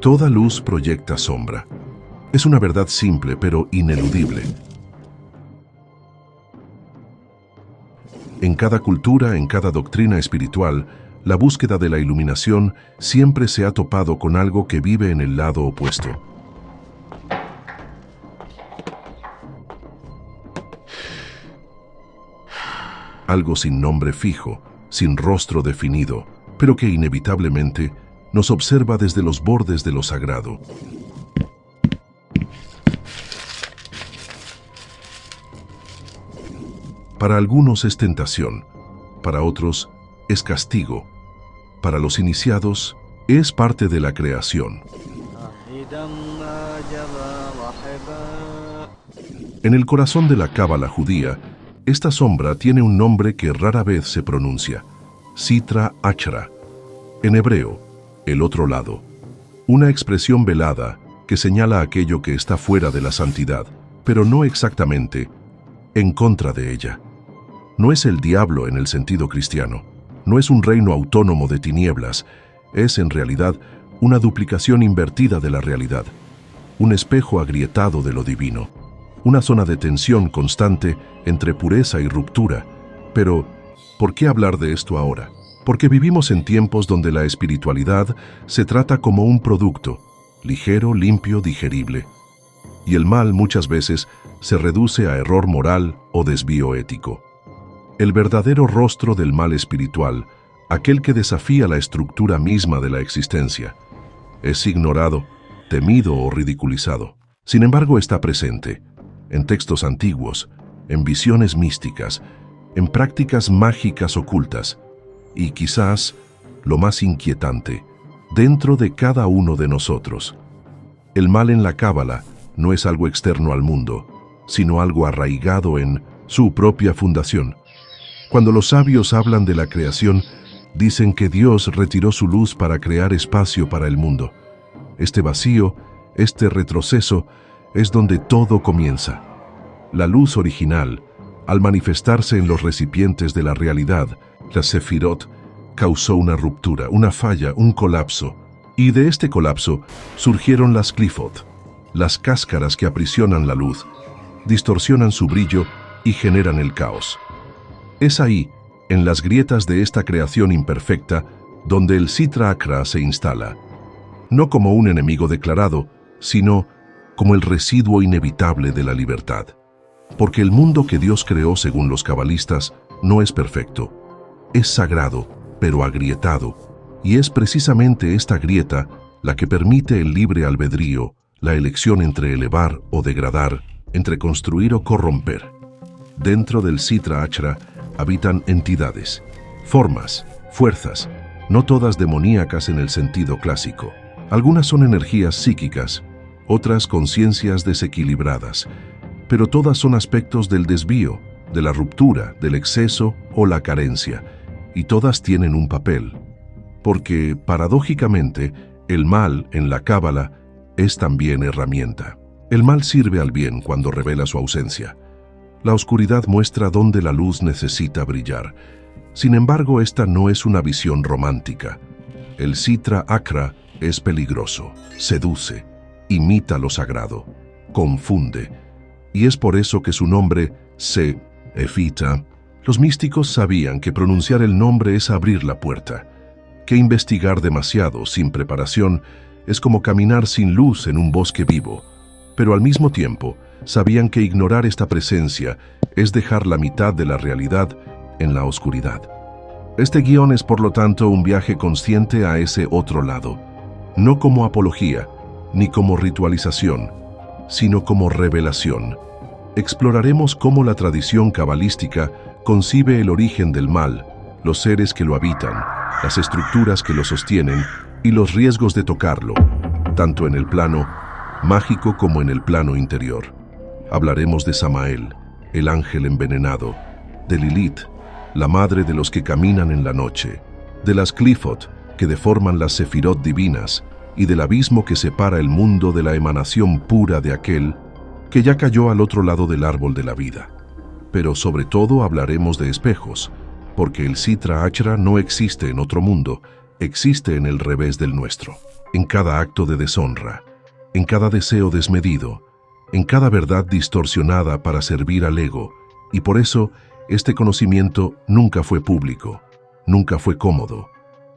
Toda luz proyecta sombra. Es una verdad simple pero ineludible. En cada cultura, en cada doctrina espiritual, la búsqueda de la iluminación siempre se ha topado con algo que vive en el lado opuesto. Algo sin nombre fijo, sin rostro definido, pero que inevitablemente nos observa desde los bordes de lo sagrado. Para algunos es tentación, para otros es castigo, para los iniciados es parte de la creación. En el corazón de la cábala judía, esta sombra tiene un nombre que rara vez se pronuncia, Sitra Achra. En hebreo, el otro lado, una expresión velada que señala aquello que está fuera de la santidad, pero no exactamente en contra de ella. No es el diablo en el sentido cristiano, no es un reino autónomo de tinieblas, es en realidad una duplicación invertida de la realidad, un espejo agrietado de lo divino, una zona de tensión constante entre pureza y ruptura. Pero, ¿por qué hablar de esto ahora? Porque vivimos en tiempos donde la espiritualidad se trata como un producto, ligero, limpio, digerible, y el mal muchas veces se reduce a error moral o desvío ético. El verdadero rostro del mal espiritual, aquel que desafía la estructura misma de la existencia, es ignorado, temido o ridiculizado. Sin embargo, está presente, en textos antiguos, en visiones místicas, en prácticas mágicas ocultas, y quizás, lo más inquietante, dentro de cada uno de nosotros. El mal en la cábala no es algo externo al mundo, sino algo arraigado en su propia fundación. Cuando los sabios hablan de la creación, dicen que Dios retiró su luz para crear espacio para el mundo. Este vacío, este retroceso, es donde todo comienza. La luz original, al manifestarse en los recipientes de la realidad, la Sefirot, causó una ruptura, una falla, un colapso. Y de este colapso surgieron las Clifot, las cáscaras que aprisionan la luz, distorsionan su brillo y generan el caos. Es ahí, en las grietas de esta creación imperfecta, donde el Sitra Achra se instala, no como un enemigo declarado, sino como el residuo inevitable de la libertad. Porque el mundo que Dios creó según los cabalistas no es perfecto, es sagrado, pero agrietado, y es precisamente esta grieta la que permite el libre albedrío, la elección entre elevar o degradar, entre construir o corromper. Dentro del Sitra Achra habitan entidades, formas, fuerzas, no todas demoníacas en el sentido clásico. Algunas son energías psíquicas, otras conciencias desequilibradas, pero todas son aspectos del desvío, de la ruptura, del exceso o la carencia, y todas tienen un papel. Porque, paradójicamente, el mal en la cábala es también herramienta. El mal sirve al bien cuando revela su ausencia. La oscuridad muestra dónde la luz necesita brillar. Sin embargo, esta no es una visión romántica. El Sitra Achra es peligroso, seduce, imita lo sagrado, confunde. Y es por eso que su nombre, Se-Efita, los místicos sabían que pronunciar el nombre es abrir la puerta, que investigar demasiado sin preparación es como caminar sin luz en un bosque vivo, pero al mismo tiempo sabían que ignorar esta presencia es dejar la mitad de la realidad en la oscuridad. Este guión es por lo tanto un viaje consciente a ese otro lado, no como apología, ni como ritualización, sino como revelación. Exploraremos cómo la tradición cabalística concibe el origen del mal, los seres que lo habitan, las estructuras que lo sostienen y los riesgos de tocarlo, tanto en el plano mágico como en el plano interior. Hablaremos de Samael, el ángel envenenado, de Lilith, la madre de los que caminan en la noche, de las Clifot, que deforman las Sefirot divinas, y del abismo que separa el mundo de la emanación pura de aquel que ya cayó al otro lado del árbol de la vida. Pero sobre todo hablaremos de espejos, porque el Sitra Achra no existe en otro mundo, existe en el revés del nuestro. en cada acto de deshonra, en cada deseo desmedido, en cada verdad distorsionada para servir al ego, y por eso este conocimiento nunca fue público, nunca fue cómodo,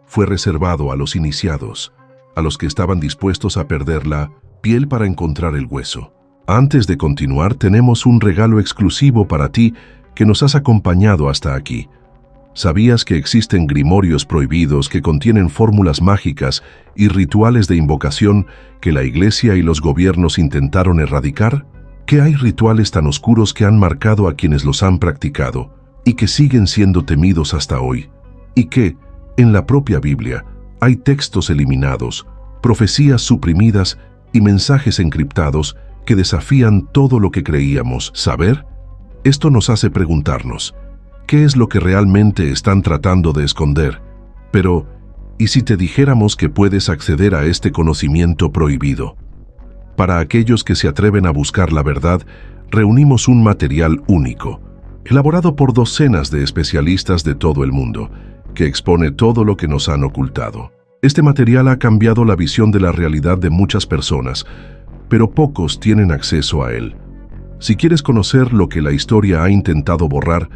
fue reservado a los iniciados, a los que estaban dispuestos a perder la piel para encontrar el hueso. Antes de continuar, tenemos un regalo exclusivo para ti que nos has acompañado hasta aquí. ¿Sabías que existen grimorios prohibidos que contienen fórmulas mágicas y rituales de invocación que la Iglesia y los gobiernos intentaron erradicar? ¿Que hay rituales tan oscuros que han marcado a quienes los han practicado y que siguen siendo temidos hasta hoy? ¿Y que, en la propia Biblia, hay textos eliminados, profecías suprimidas y mensajes encriptados que desafían todo lo que creíamos saber? Esto nos hace preguntarnos, ¿qué es lo que realmente están tratando de esconder? Pero, ¿y si te dijéramos que puedes acceder a este conocimiento prohibido? Para aquellos que se atreven a buscar la verdad, reunimos un material único, elaborado por docenas de especialistas de todo el mundo, que expone todo lo que nos han ocultado. Este material ha cambiado la visión de la realidad de muchas personas, pero pocos tienen acceso a él. Si quieres conocer lo que la historia ha intentado borrar,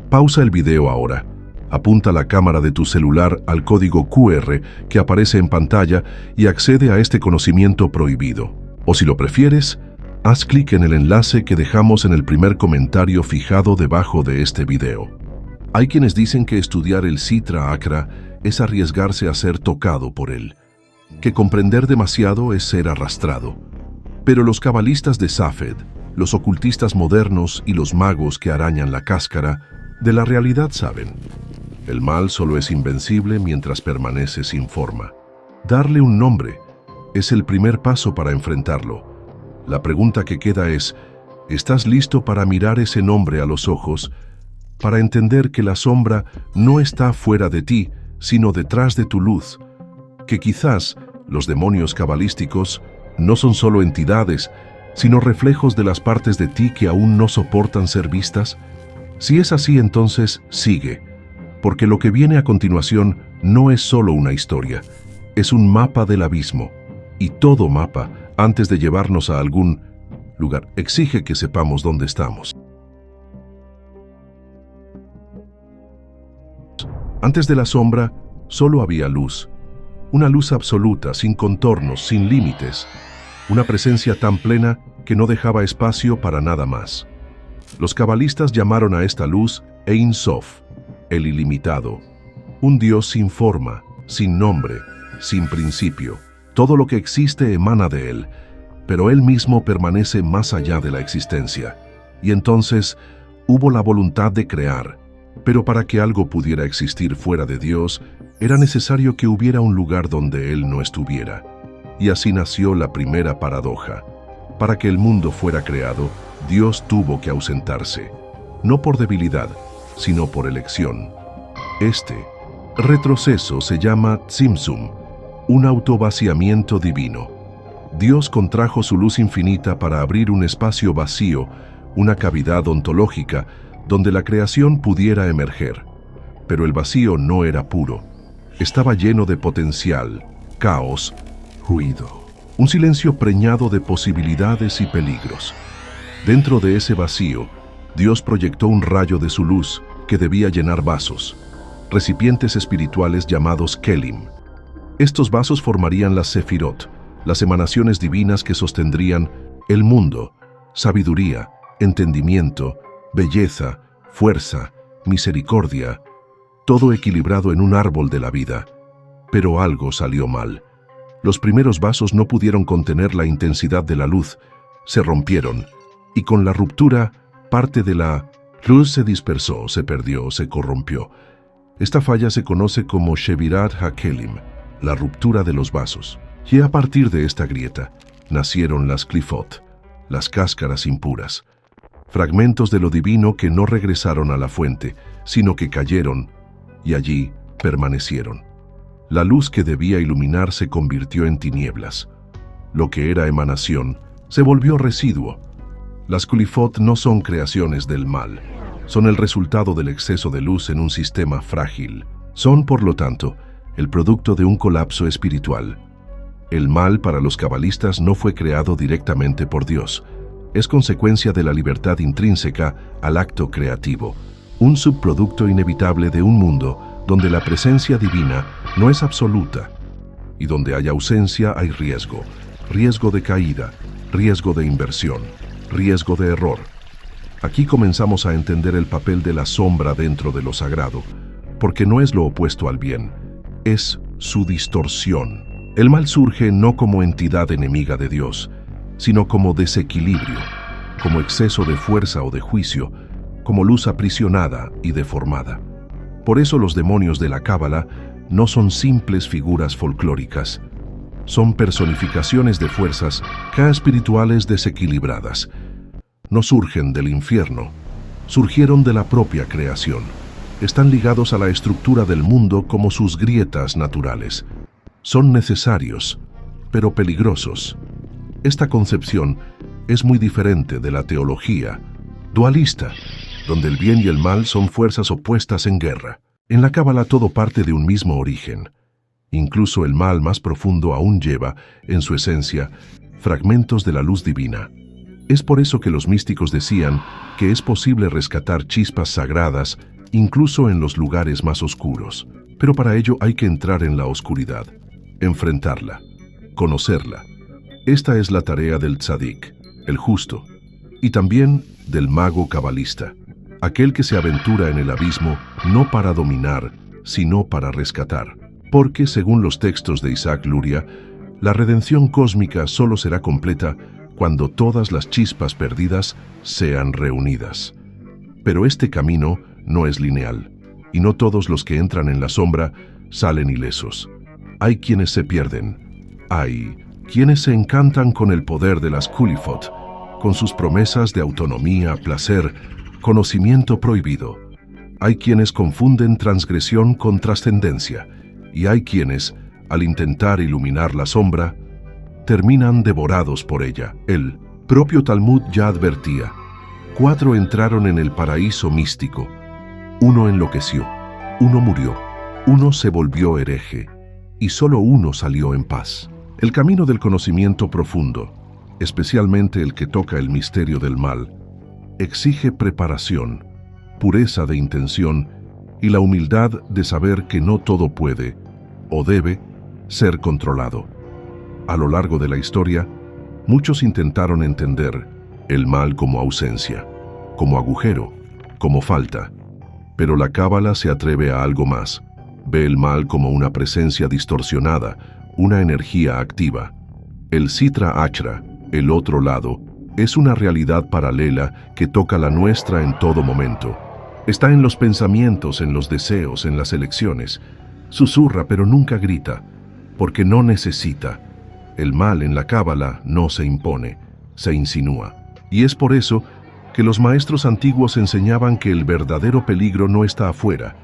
pausa el video ahora. Apunta la cámara de tu celular al código QR que aparece en pantalla y accede a este conocimiento prohibido. O si lo prefieres, haz clic en el enlace que dejamos en el primer comentario fijado debajo de este video. Hay quienes dicen que estudiar el Sitra Achra es arriesgarse a ser tocado por él, que comprender demasiado es ser arrastrado. Pero los cabalistas de Safed, los ocultistas modernos y los magos que arañan la cáscara, de la realidad saben. El mal solo es invencible mientras permanece sin forma. Darle un nombre es el primer paso para enfrentarlo. La pregunta que queda es, ¿estás listo para mirar ese nombre a los ojos, para entender que la sombra no está fuera de ti, sino detrás de tu luz? Que quizás los demonios cabalísticos no son solo entidades, sino reflejos de las partes de ti que aún no soportan ser vistas. Si es así, entonces sigue, porque lo que viene a continuación no es solo una historia, es un mapa del abismo, y todo mapa, antes de llevarnos a algún lugar, exige que sepamos dónde estamos. Antes de la sombra, solo había luz, una luz absoluta, sin contornos, sin límites, una presencia tan plena que no dejaba espacio para nada más. Los cabalistas llamaron a esta luz Ein Sof, el ilimitado, un Dios sin forma, sin nombre, sin principio. Todo lo que existe emana de él, pero él mismo permanece más allá de la existencia. Y entonces hubo la voluntad de crear, pero para que algo pudiera existir fuera de Dios, era necesario que hubiera un lugar donde él no estuviera. Y así nació la primera paradoja. Para que el mundo fuera creado, Dios tuvo que ausentarse, no por debilidad, sino por elección. Este retroceso se llama Tzimtzum, un autovaciamiento divino. Dios contrajo su luz infinita para abrir un espacio vacío, una cavidad ontológica, donde la creación pudiera emerger. Pero el vacío no era puro. Estaba lleno de potencial, caos, ruido. Un silencio preñado de posibilidades y peligros. Dentro de ese vacío, Dios proyectó un rayo de su luz que debía llenar vasos, recipientes espirituales llamados Kelim. Estos vasos formarían las Sefirot, las emanaciones divinas que sostendrían el mundo, sabiduría, entendimiento, belleza, fuerza, misericordia, todo equilibrado en un árbol de la vida. Pero algo salió mal. Los primeros vasos no pudieron contener la intensidad de la luz, se rompieron, y con la ruptura, parte de la luz se dispersó, se perdió, se corrompió. Esta falla se conoce como Shevirat HaKelim, la ruptura de los vasos. Y a partir de esta grieta, nacieron las Clifot, las cáscaras impuras, fragmentos de lo divino que no regresaron a la fuente, sino que cayeron, y allí permanecieron. La luz que debía iluminar se convirtió en tinieblas. Lo que era emanación se volvió residuo. Las Clifot no son creaciones del mal, son el resultado del exceso de luz en un sistema frágil. Son, por lo tanto, el producto de un colapso espiritual. El mal para los cabalistas no fue creado directamente por Dios. Es consecuencia de la libertad intrínseca al acto creativo, un subproducto inevitable de un mundo donde la presencia divina no es absoluta y donde hay ausencia hay riesgo, riesgo de caída, riesgo de inversión, riesgo de error. Aquí comenzamos a entender el papel de la sombra dentro de lo sagrado, porque no es lo opuesto al bien, es su distorsión. El mal surge no como entidad enemiga de Dios, sino como desequilibrio, como exceso de fuerza o de juicio, como luz aprisionada y deformada. Por eso los demonios de la Cábala no son simples figuras folclóricas, son personificaciones de fuerzas espirituales desequilibradas. No surgen del infierno, surgieron de la propia creación. Están ligados a la estructura del mundo como sus grietas naturales. Son necesarios, pero peligrosos. Esta concepción es muy diferente de la teología dualista, donde el bien y el mal son fuerzas opuestas en guerra. En la Cábala todo parte de un mismo origen. Incluso el mal más profundo aún lleva, en su esencia, fragmentos de la luz divina. Es por eso que los místicos decían que es posible rescatar chispas sagradas incluso en los lugares más oscuros. Pero para ello hay que entrar en la oscuridad, enfrentarla, conocerla. Esta es la tarea del tzadik, el justo, y también del mago cabalista, aquel que se aventura en el abismo no para dominar, sino para rescatar. Porque, según los textos de Isaac Luria, la redención cósmica solo será completa cuando todas las chispas perdidas sean reunidas. Pero este camino no es lineal, y no todos los que entran en la sombra salen ilesos. Hay quienes se pierden. Hay quienes se encantan con el poder de las Qulifot, con sus promesas de autonomía, placer, conocimiento prohibido. Hay quienes confunden transgresión con trascendencia, y hay quienes, al intentar iluminar la sombra, terminan devorados por ella. El propio Talmud ya advertía: 4 entraron en el paraíso místico, 1 enloqueció, 1 murió, 1 se volvió hereje, y solo 1 salió en paz. El camino del conocimiento profundo, especialmente el que toca el misterio del mal, exige preparación, pureza de intención y la humildad de saber que no todo puede, o debe, ser controlado. A lo largo de la historia, muchos intentaron entender el mal como ausencia, como agujero, como falta. Pero la Cábala se atreve a algo más. Ve el mal como una presencia distorsionada, una energía activa. El Sitra Achra, el otro lado, es una realidad paralela que toca la nuestra en todo momento. Está en los pensamientos, en los deseos, en las elecciones. Susurra pero nunca grita, porque no necesita. El mal en la Cábala no se impone, se insinúa. Y es por eso que los maestros antiguos enseñaban que el verdadero peligro no está afuera,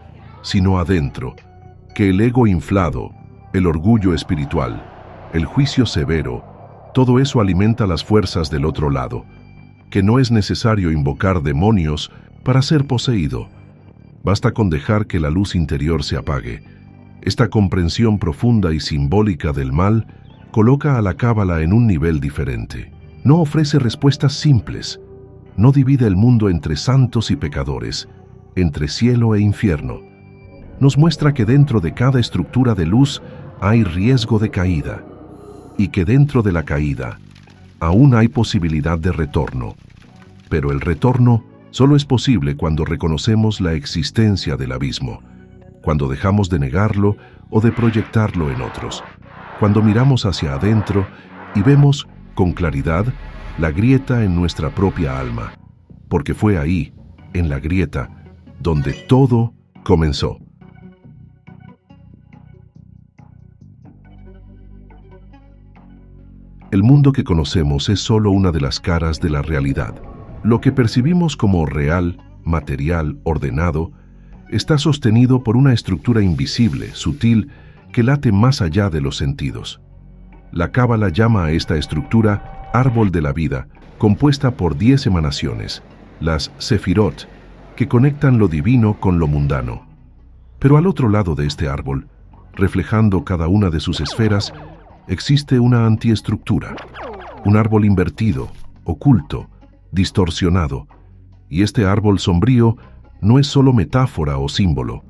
sino adentro, que el ego inflado, el orgullo espiritual, el juicio severo, todo eso alimenta las fuerzas del otro lado, que no es necesario invocar demonios para ser poseído. Basta con dejar que la luz interior se apague. Esta comprensión profunda y simbólica del mal coloca a la Cábala en un nivel diferente. No ofrece respuestas simples, no divide el mundo entre santos y pecadores, entre cielo e infierno. Nos muestra que dentro de cada estructura de luz hay riesgo de caída, y que dentro de la caída aún hay posibilidad de retorno. Pero el retorno solo es posible cuando reconocemos la existencia del abismo, cuando dejamos de negarlo o de proyectarlo en otros, cuando miramos hacia adentro y vemos con claridad la grieta en nuestra propia alma, porque fue ahí, en la grieta, donde todo comenzó. El mundo que conocemos es solo una de las caras de la realidad. Lo que percibimos como real, material, ordenado, está sostenido por una estructura invisible, sutil, que late más allá de los sentidos. La Cábala llama a esta estructura árbol de la vida, compuesta por 10 emanaciones, las Sefirot, que conectan lo divino con lo mundano. Pero al otro lado de este árbol, reflejando cada una de sus esferas, existe una antiestructura, un árbol invertido, oculto, distorsionado, y este árbol sombrío no es solo metáfora o símbolo,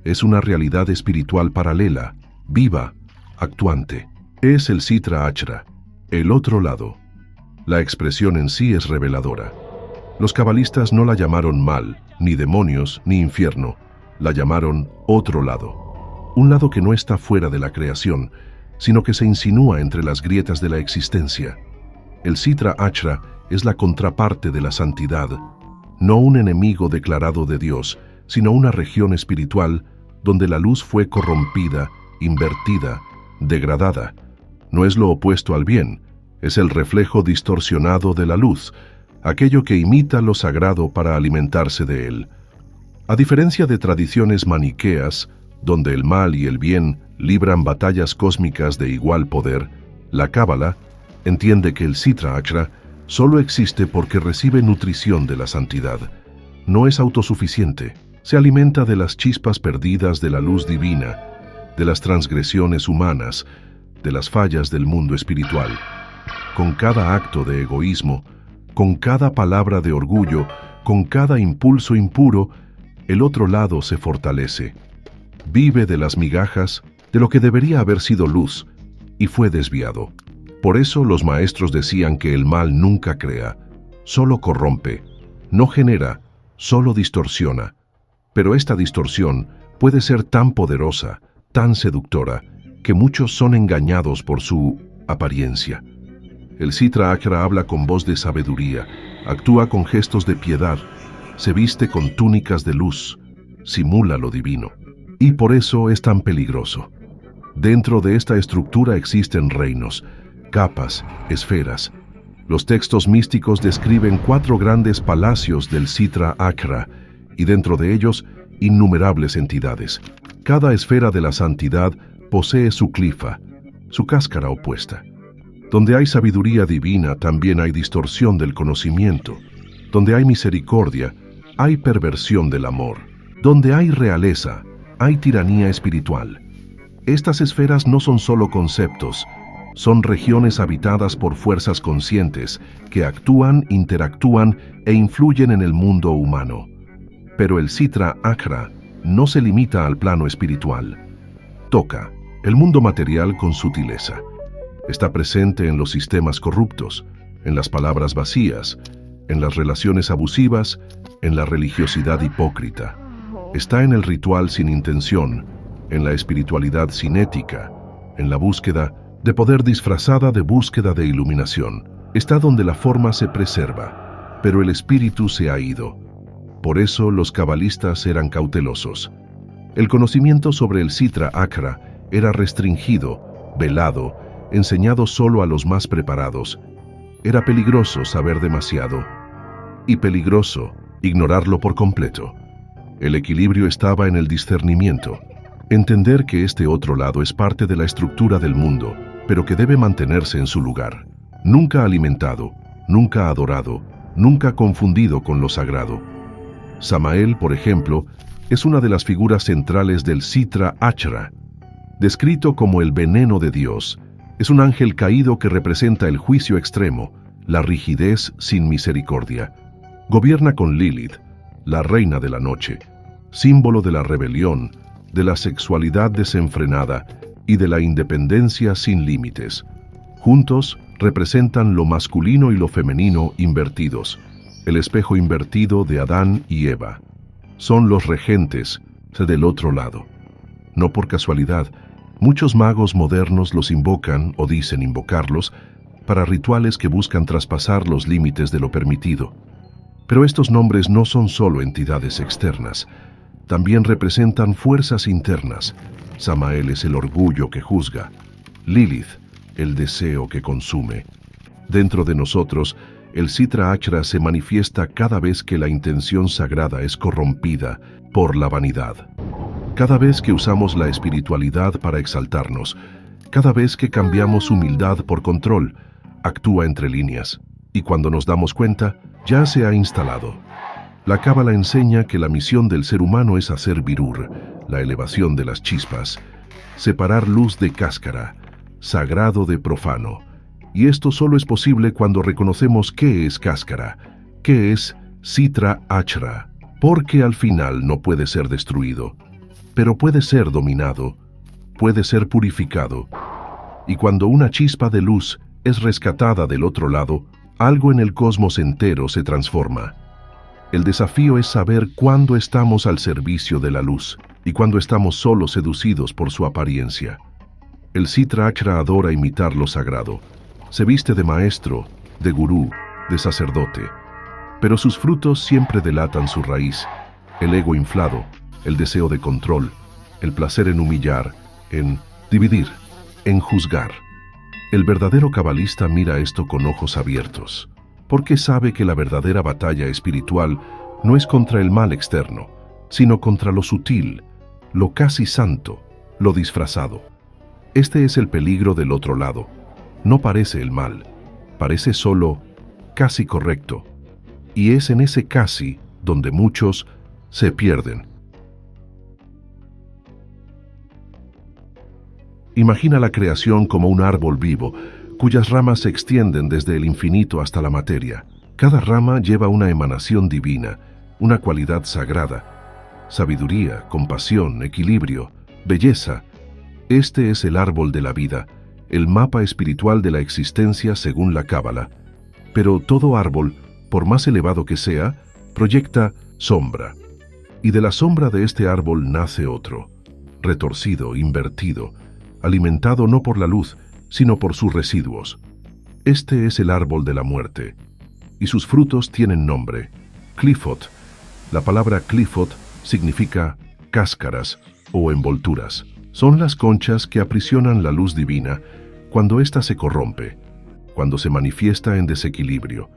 es una realidad espiritual paralela, viva, actuante. Es el Sitra Achra, el otro lado. La expresión en sí es reveladora. Los cabalistas no la llamaron mal, ni demonios, ni infierno, la llamaron otro lado. Un lado que no está fuera de la creación, sino que se insinúa entre las grietas de la existencia. El Sitra Achra es la contraparte de la santidad, no un enemigo declarado de Dios, sino una región espiritual donde la luz fue corrompida, invertida, degradada. No es lo opuesto al bien, es el reflejo distorsionado de la luz, aquello que imita lo sagrado para alimentarse de él. A diferencia de tradiciones maniqueas, donde el mal y el bien libran batallas cósmicas de igual poder, la Cábala entiende que el Sitra Achra solo existe porque recibe nutrición de la santidad. No es autosuficiente, se alimenta de las chispas perdidas de la luz divina, de las transgresiones humanas, de las fallas del mundo espiritual. Con cada acto de egoísmo, con cada palabra de orgullo, con cada impulso impuro, el otro lado se fortalece. Vive de las migajas de lo que debería haber sido luz, y fue desviado. Por eso los maestros decían que el mal nunca crea, solo corrompe, no genera, solo distorsiona. Pero esta distorsión puede ser tan poderosa, tan seductora, que muchos son engañados por su apariencia. El Sitra Achra habla con voz de sabiduría, actúa con gestos de piedad, se viste con túnicas de luz, simula lo divino. Y por eso es tan peligroso. Dentro de esta estructura existen reinos, capas, esferas. Los textos místicos describen 4 grandes palacios del Sitra Achra, y dentro de ellos, innumerables entidades. Cada esfera de la santidad posee su clifa, su cáscara opuesta. Donde hay sabiduría divina, también hay distorsión del conocimiento. Donde hay misericordia, hay perversión del amor. Donde hay realeza, hay tiranía espiritual. Estas esferas no son solo conceptos, son regiones habitadas por fuerzas conscientes que actúan, interactúan e influyen en el mundo humano. Pero el Sitra Achra no se limita al plano espiritual. Toca el mundo material con sutileza. Está presente en los sistemas corruptos, en las palabras vacías, en las relaciones abusivas, en la religiosidad hipócrita. Está en el ritual sin intención, en la espiritualidad sin ética, en la búsqueda de poder disfrazada de búsqueda de iluminación. Está donde la forma se preserva, pero el espíritu se ha ido. Por eso los cabalistas eran cautelosos. El conocimiento sobre el Sitra Achra era restringido, velado, enseñado solo a los más preparados. Era peligroso saber demasiado, y peligroso ignorarlo por completo. El equilibrio estaba en el discernimiento. Entender que este otro lado es parte de la estructura del mundo, pero que debe mantenerse en su lugar. Nunca alimentado, nunca adorado, nunca confundido con lo sagrado. Samael, por ejemplo, es una de las figuras centrales del Sitra Achra. Descrito como el veneno de Dios, es un ángel caído que representa el juicio extremo, la rigidez sin misericordia. Gobierna con Lilith, la reina de la noche, símbolo de la rebelión, de la sexualidad desenfrenada y de la independencia sin límites. Juntos representan lo masculino y lo femenino invertidos, el espejo invertido de Adán y Eva. Son los regentes del otro lado. No por casualidad, muchos magos modernos los invocan o dicen invocarlos para rituales que buscan traspasar los límites de lo permitido. Pero estos nombres no son solo entidades externas, también representan fuerzas internas. Samael es el orgullo que juzga, Lilith, el deseo que consume. Dentro de nosotros, el Sitra Achra se manifiesta cada vez que la intención sagrada es corrompida por la vanidad. Cada vez que usamos la espiritualidad para exaltarnos, cada vez que cambiamos humildad por control, actúa entre líneas, y cuando nos damos cuenta, ya se ha instalado. La Cábala enseña que la misión del ser humano es hacer birur, la elevación de las chispas, separar luz de cáscara, sagrado de profano. Y esto solo es posible cuando reconocemos qué es cáscara, qué es Sitra Achra, porque al final no puede ser destruido, pero puede ser dominado, puede ser purificado. Y cuando una chispa de luz es rescatada del otro lado, algo en el cosmos entero se transforma. El desafío es saber cuándo estamos al servicio de la luz y cuándo estamos solo seducidos por su apariencia. El Sitra Achra adora imitar lo sagrado. Se viste de maestro, de gurú, de sacerdote. Pero sus frutos siempre delatan su raíz, el ego inflado, el deseo de control, el placer en humillar, en dividir, en juzgar. El verdadero cabalista mira esto con ojos abiertos, porque sabe que la verdadera batalla espiritual no es contra el mal externo, sino contra lo sutil, lo casi santo, lo disfrazado. Este es el peligro del otro lado. No parece el mal, parece solo casi correcto. Y es en ese casi donde muchos se pierden. Imagina la creación como un árbol vivo, cuyas ramas se extienden desde el infinito hasta la materia. Cada rama lleva una emanación divina, una cualidad sagrada. Sabiduría, compasión, equilibrio, belleza. Este es el árbol de la vida, el mapa espiritual de la existencia según la Cábala. Pero todo árbol, por más elevado que sea, proyecta sombra. Y de la sombra de este árbol nace otro, retorcido, invertido, alimentado no por la luz, sino por sus residuos. Este es el árbol de la muerte, y sus frutos tienen nombre, Qliphoth. La palabra Qliphoth significa cáscaras o envolturas. Son las conchas que aprisionan la luz divina cuando ésta se corrompe, cuando se manifiesta en desequilibrio.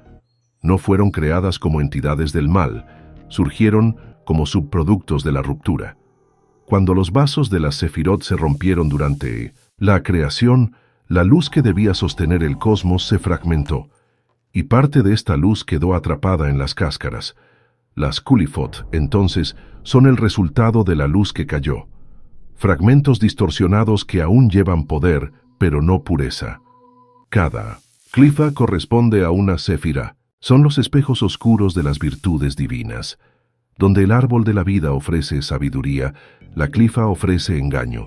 No fueron creadas como entidades del mal, surgieron como subproductos de la ruptura. Cuando los vasos de las Sefirot se rompieron durante la creación, la luz que debía sostener el cosmos se fragmentó, y parte de esta luz quedó atrapada en las cáscaras. Las Qliphoth, entonces, son el resultado de la luz que cayó. Fragmentos distorsionados que aún llevan poder, pero no pureza. Cada Qlipha corresponde a una Sefira. Son los espejos oscuros de las virtudes divinas. Donde el árbol de la vida ofrece sabiduría, la Qlipha ofrece engaño.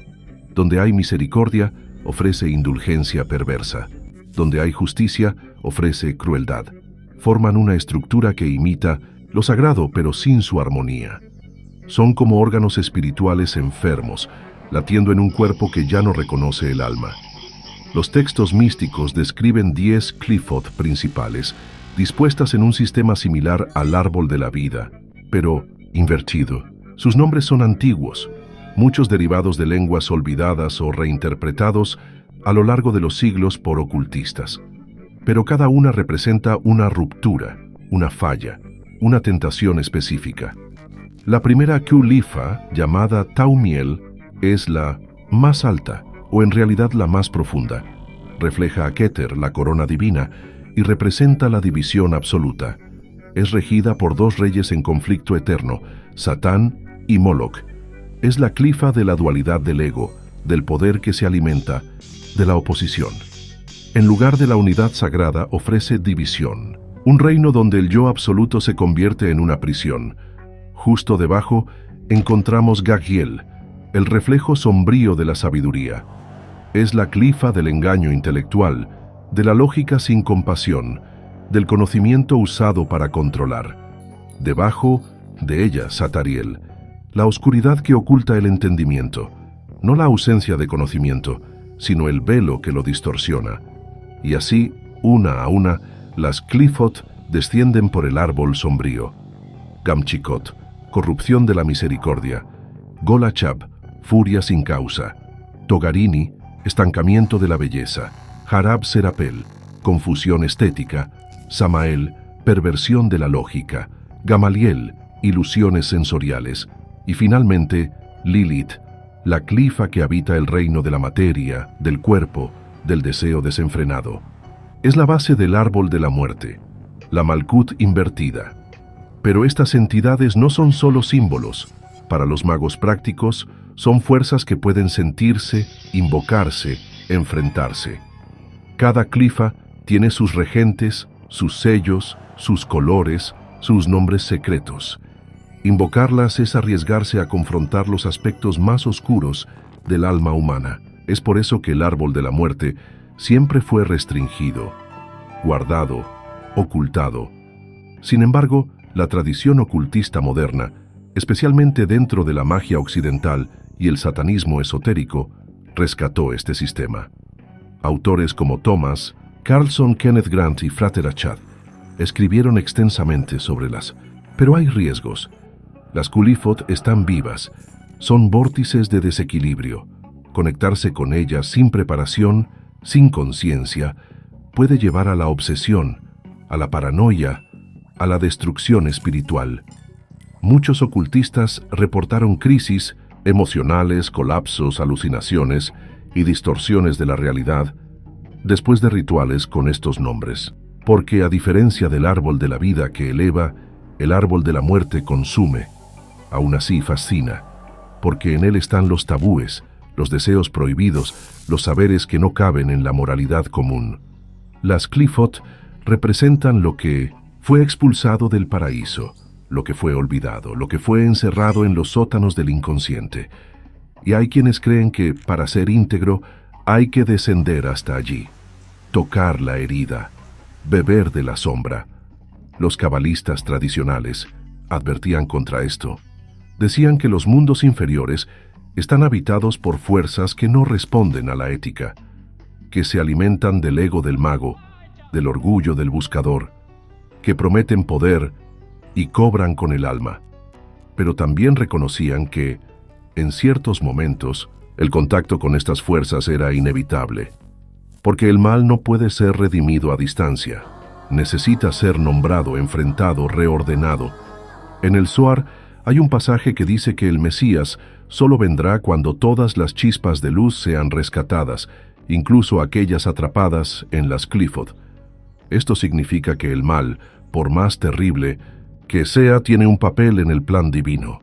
Donde hay misericordia, ofrece indulgencia perversa. Donde hay justicia, ofrece crueldad. Forman una estructura que imita lo sagrado, pero sin su armonía. Son como órganos espirituales enfermos, latiendo en un cuerpo que ya no reconoce el alma. Los textos místicos describen 10 Qliphoth principales, dispuestas en un sistema similar al árbol de la vida, pero invertido. Sus nombres son antiguos, muchos derivados de lenguas olvidadas o reinterpretados a lo largo de los siglos por ocultistas. Pero cada una representa una ruptura, una falla, una tentación específica. La primera Qlipha, llamada Thaumiel, es la más alta, o en realidad la más profunda. Refleja a Keter, la corona divina, y representa la división absoluta. Es regida por dos reyes en conflicto eterno, Satán y Moloch. Es la Qlipha de la dualidad del ego, del poder que se alimenta, de la oposición. En lugar de la unidad sagrada ofrece división, un reino donde el yo absoluto se convierte en una prisión. Justo debajo encontramos Gagiel, el reflejo sombrío de la sabiduría. Es la Qlipha del engaño intelectual, de la lógica sin compasión, del conocimiento usado para controlar. Debajo de ella, Satariel, la oscuridad que oculta el entendimiento, no la ausencia de conocimiento, sino el velo que lo distorsiona. Y así, una a una, las Qliphoth descienden por el árbol sombrío. Gamchikot, corrupción de la misericordia. Golachab, furia sin causa. Togarini, estancamiento de la belleza. Harab Serapel, confusión estética. Samael, perversión de la lógica. Gamaliel, ilusiones sensoriales. Y finalmente, Lilith, la Qlipha que habita el reino de la materia, del cuerpo, del deseo desenfrenado. Es la base del árbol de la muerte, la Malkut invertida. Pero estas entidades no son solo símbolos. Para los magos prácticos, son fuerzas que pueden sentirse, invocarse enfrentarse. Cada clifa tiene sus regentes, sus sellos, sus colores, sus nombres secretos. Invocarlas es arriesgarse a confrontar los aspectos más oscuros del alma humana. Es por eso que el árbol de la muerte siempre fue restringido, guardado, ocultado. Sin embargo, la tradición ocultista moderna, especialmente dentro de la magia occidental y el satanismo esotérico, rescató este sistema. Autores como Thomas, Carlson, Kenneth Grant y Frater Achad escribieron extensamente sobre las. Pero hay riesgos. Las Qlīphoth están vivas, son vórtices de desequilibrio. Conectarse con ellas sin preparación, sin conciencia, puede llevar a la obsesión, a la paranoia, a la destrucción espiritual. Muchos ocultistas reportaron crisis emocionales, colapsos, alucinaciones y distorsiones de la realidad después de rituales con estos nombres. Porque a diferencia del árbol de la vida que eleva, el árbol de la muerte consume. Aún así fascina, porque en él están los tabúes, los deseos prohibidos, los saberes que no caben en la moralidad común. Las Qlīphoth representan lo que fue expulsado del paraíso, lo que fue olvidado, lo que fue encerrado en los sótanos del inconsciente. Y hay quienes creen que, para ser íntegro, hay que descender hasta allí, tocar la herida, beber de la sombra. Los cabalistas tradicionales advertían contra esto. Decían que los mundos inferiores están habitados por fuerzas que no responden a la ética, que se alimentan del ego del mago, del orgullo del buscador, que prometen poder y cobran con el alma. Pero también reconocían que, en ciertos momentos, el contacto con estas fuerzas era inevitable, porque el mal no puede ser redimido a distancia. Necesita ser nombrado, enfrentado, reordenado. En el Zohar hay un pasaje que dice que el Mesías solo vendrá cuando todas las chispas de luz sean rescatadas, incluso aquellas atrapadas en las Qlīphoth. Esto significa que el mal, por más terrible que sea, tiene un papel en el plan divino.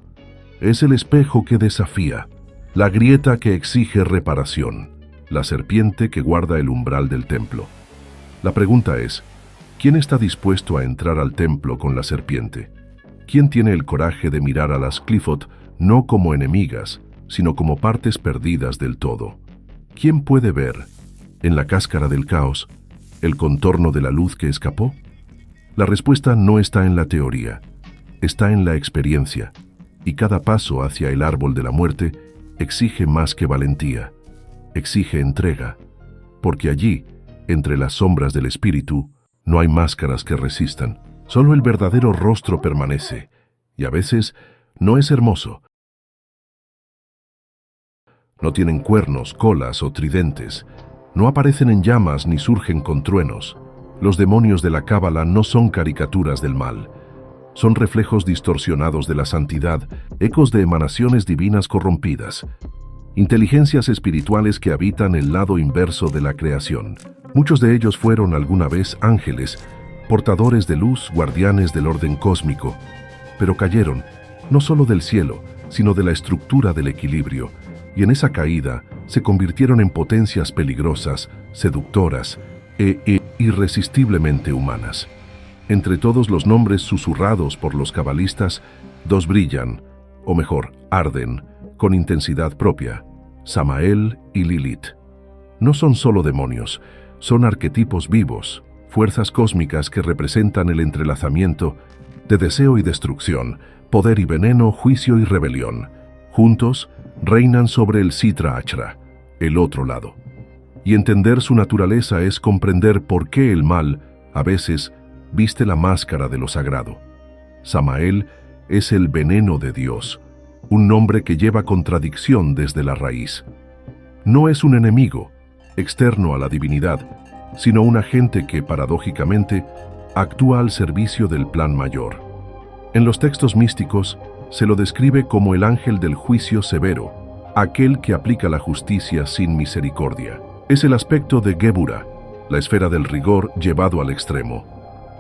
Es el espejo que desafía, la grieta que exige reparación, la serpiente que guarda el umbral del templo. La pregunta es, ¿quién está dispuesto a entrar al templo con la serpiente? ¿Quién tiene el coraje de mirar a las Qlīphoth no como enemigas, sino como partes perdidas del todo? ¿Quién puede ver, en la cáscara del caos, el contorno de la luz que escapó? La respuesta no está en la teoría, está en la experiencia, y cada paso hacia el árbol de la muerte exige más que valentía, exige entrega, porque allí, entre las sombras del espíritu, no hay máscaras que resistan. Solo el verdadero rostro permanece, y a veces no es hermoso. No tienen cuernos, colas o tridentes, no aparecen en llamas ni surgen con truenos. Los demonios de la cábala no son caricaturas del mal, son reflejos distorsionados de la santidad, ecos de emanaciones divinas corrompidas, inteligencias espirituales que habitan el lado inverso de la creación. Muchos de ellos fueron alguna vez ángeles, portadores de luz, guardianes del orden cósmico, pero cayeron, no solo del cielo, sino de la estructura del equilibrio, y en esa caída se convirtieron en potencias peligrosas, seductoras e irresistiblemente humanas. Entre todos los nombres susurrados por los cabalistas, dos brillan, o mejor, arden, con intensidad propia: Samael y Lilith. No son solo demonios, son arquetipos vivos, fuerzas cósmicas que representan el entrelazamiento de deseo y destrucción, poder y veneno, juicio y rebelión. Juntos, reinan sobre el Sitra Achra, el otro lado. Y entender su naturaleza es comprender por qué el mal, a veces, viste la máscara de lo sagrado. Samael es el veneno de Dios, un nombre que lleva contradicción desde la raíz. No es un enemigo, externo a la divinidad, sino un agente que, paradójicamente, actúa al servicio del plan mayor. En los textos místicos, se lo describe como el ángel del juicio severo, aquel que aplica la justicia sin misericordia. Es el aspecto de Gebura, la esfera del rigor llevado al extremo.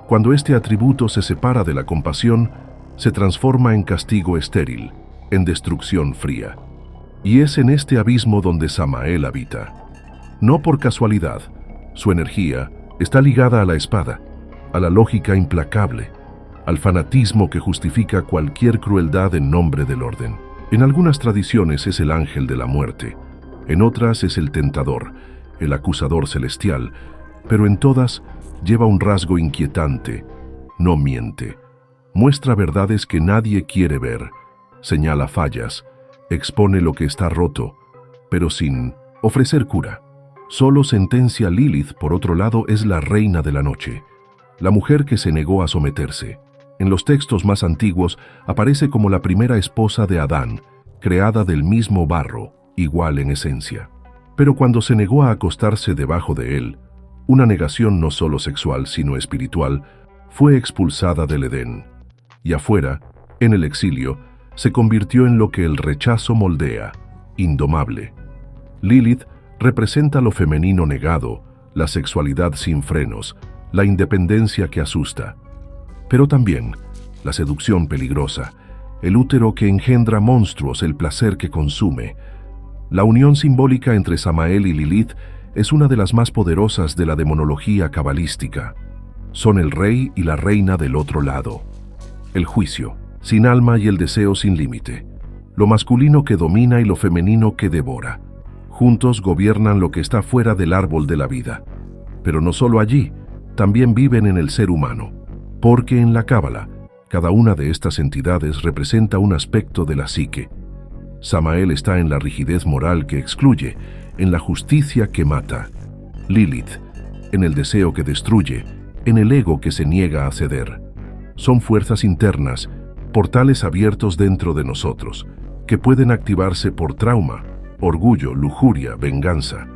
Cuando este atributo se separa de la compasión, se transforma en castigo estéril, en destrucción fría. Y es en este abismo donde Samael habita. no por casualidad. Su energía está ligada a la espada, a la lógica implacable, al fanatismo que justifica cualquier crueldad en nombre del orden. En algunas tradiciones es el ángel de la muerte, en otras es el tentador, el acusador celestial, pero en todas lleva un rasgo inquietante: no miente, muestra verdades que nadie quiere ver, señala fallas, expone lo que está roto, pero sin ofrecer cura. Solo sentencia. Lilith, por otro lado, es la reina de la noche, la mujer que se negó a someterse. En los textos más antiguos aparece como la primera esposa de Adán, creada del mismo barro, igual en esencia. Pero cuando se negó a acostarse debajo de él, una negación no solo sexual sino espiritual, fue expulsada del Edén. Y afuera, en el exilio, se convirtió en lo que el rechazo moldea: indomable. Lilith representa lo femenino negado, la sexualidad sin frenos, la independencia que asusta. Pero también la seducción peligrosa, el útero que engendra monstruos, el placer que consume. La unión simbólica entre Samael y Lilith es una de las más poderosas de la demonología cabalística. Son el rey y la reina del otro lado. El juicio, sin alma, y el deseo sin límite. Lo masculino que domina y lo femenino que devora. Juntos gobiernan lo que está fuera del árbol de la vida. Pero no solo allí, también viven en el ser humano. Porque en la Cábala, cada una de estas entidades representa un aspecto de la psique. Samael está en la rigidez moral que excluye, en la justicia que mata. Lilith, en el deseo que destruye, en el ego que se niega a ceder. Son fuerzas internas, portales abiertos dentro de nosotros, que pueden activarse por trauma, orgullo, lujuria, venganza.